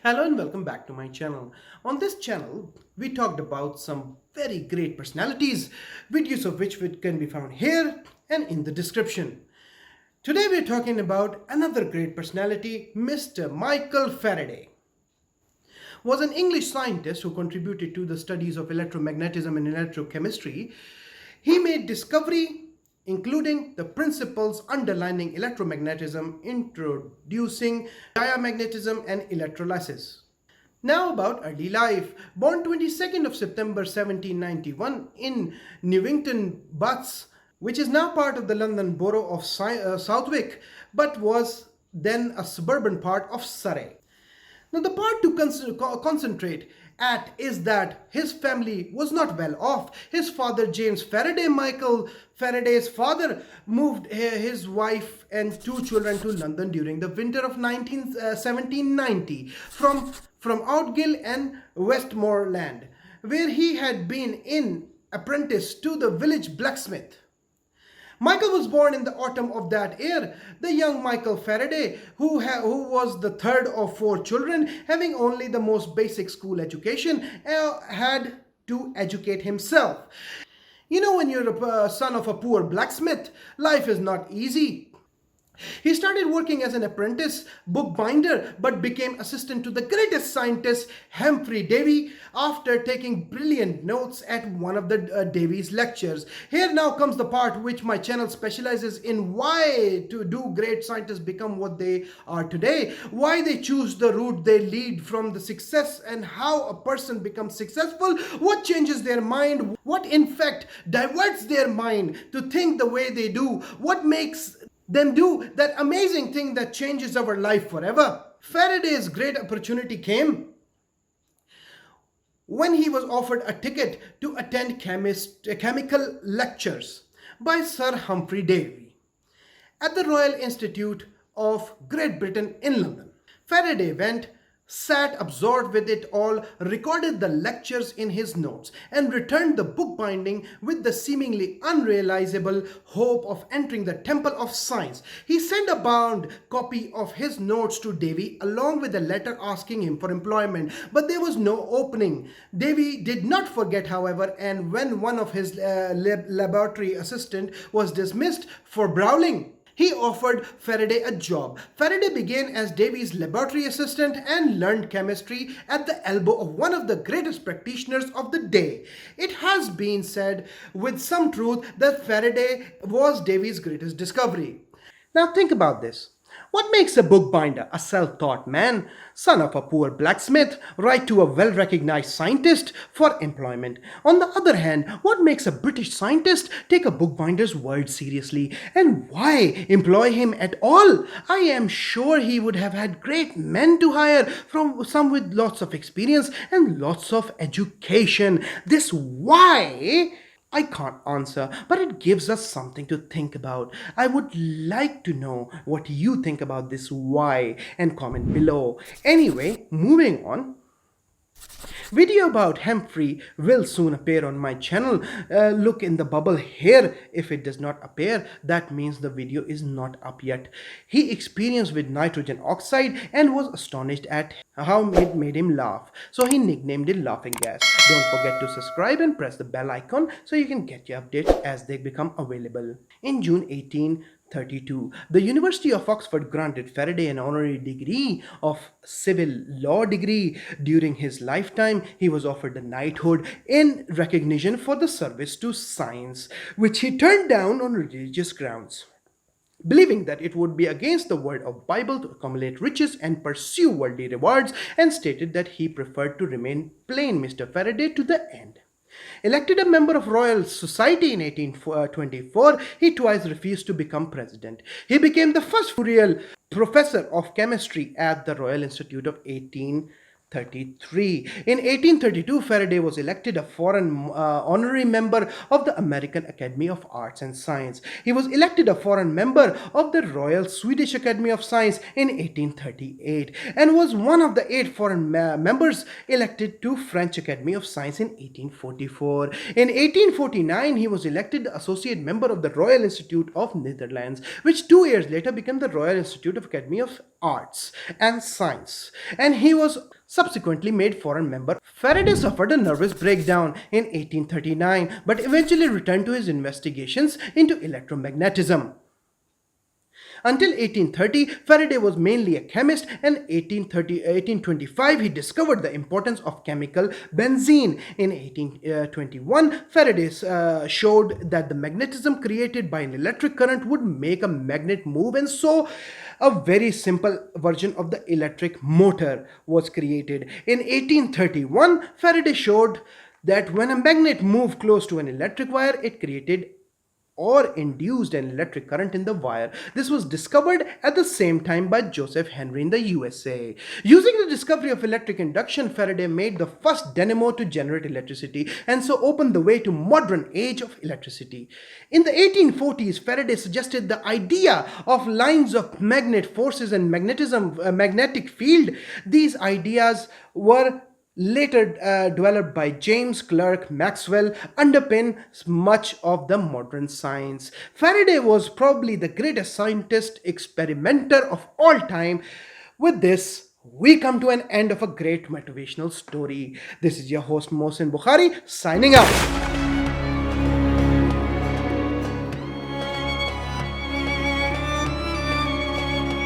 Hello and welcome back to my channel. On this channel, we talked about some very great personalities, videos of which can be found here and in the description. Today we're talking about another great personality, Mr. Michael Faraday. Was an English scientist who contributed to the studies of electromagnetism and electrochemistry. He made discovery including the principles underlying electromagnetism, introducing diamagnetism and electrolysis. Now about early life. Born 22nd of September 1791 in Newington Butts, which is now part of the London borough of Southwick, but was then a suburban part of Surrey. Now, the part to concentrate at is that his family was not well off. His father, James Faraday, Michael Faraday's father, moved his wife and two children to London during the winter of 1790 from Outgill and Westmoreland, where he had been in apprentice to the village blacksmith. Michael was born in the autumn of that year. The young Michael Faraday, who was the third of four children, having only the most basic school education, had to educate himself. You know, when you're a son of a poor blacksmith, life is not easy. He started working as an apprentice bookbinder but became assistant to the greatest scientist Humphrey Davy after taking brilliant notes at one of the Davy's lectures. Here now comes the part which my channel specializes in: why do great scientists become what they are today, why they choose the route they lead from the success, and how a person becomes successful, what changes their mind, what in fact diverts their mind to think the way they do, what makes them do that amazing thing that changes our life forever. Faraday's great opportunity came when he was offered a ticket to attend chemical lectures by Sir Humphrey Davy at the Royal Institute of Great Britain in London. Faraday went, sat absorbed with it all, recorded the lectures in his notes, and returned the bookbinding with the seemingly unrealizable hope of entering the temple of science. He sent a bound copy of his notes to Davy along with a letter asking him for employment, but there was no opening. Davy did not forget, however, and when one of his laboratory assistant was dismissed for brawling, he offered Faraday a job. Faraday began as Davy's laboratory assistant and learned chemistry at the elbow of one of the greatest practitioners of the day. It has been said with some truth that Faraday was Davy's greatest discovery. Now think about this. What makes a bookbinder, a self-taught man, son of a poor blacksmith, write to a well-recognized scientist for employment? On the other hand, what makes a British scientist take a bookbinder's word seriously? And why employ him at all? I am sure he would have had great men to hire, from some with lots of experience and lots of education. This why I can't answer, but it gives us something to think about. I would like to know what you think about this why, and comment below. Anyway, moving on. Video about Humphrey will soon appear on my channel. Look in the bubble here. If it does not appear, that means the video is not up yet. He experienced with nitrogen oxide and was astonished at how it made him laugh. So he nicknamed it laughing gas. Don't forget to subscribe and press the bell icon so you can get your updates as they become available. In June 1832, the University of Oxford granted Faraday an honorary degree of civil law degree. During his lifetime, he was offered a knighthood in recognition for the service to science, which he turned down on religious grounds, believing that it would be against the word of Bible to accumulate riches and pursue worldly rewards, and stated that he preferred to remain plain Mr. Faraday to the end. Elected a member of Royal Society in 1824, he twice refused to become president. He became the first real professor of chemistry at the Royal Institute of 18 1833. In 1832, Faraday was elected a foreign honorary member of the American Academy of Arts and Science. He was elected a foreign member of the Royal Swedish Academy of Science in 1838 and was one of the 8 foreign members elected to French Academy of Science in 1844. In 1849, he was elected the associate member of the Royal Institute of Netherlands, which 2 years later became the Royal Institute of Academy of Arts and Science, and he was subsequently made foreign member. Faraday suffered a nervous breakdown in 1839 but eventually returned to his investigations into electromagnetism. Until 1830, Faraday was mainly a chemist, and 1825 he discovered the importance of chemical benzene. In 1821, Faraday showed that the magnetism created by an electric current would make a magnet move, and so a very simple version of the electric motor was created. In 1831, Faraday showed that when a magnet moved close to an electric wire, it created or induced an electric current in the wire. This was discovered at the same time by Joseph Henry in the USA. Using the discovery of electric induction, Faraday made the first dynamo to generate electricity and so opened the way to modern age of electricity. In the 1840s, Faraday suggested the idea of lines of magnet forces and magnetic field. These ideas were later developed by James Clerk Maxwell, underpin much of the modern science. Faraday was probably the greatest scientist experimenter of all time. With this, we come to an end of a great motivational story. This is your host Mohsin Bukhari signing out.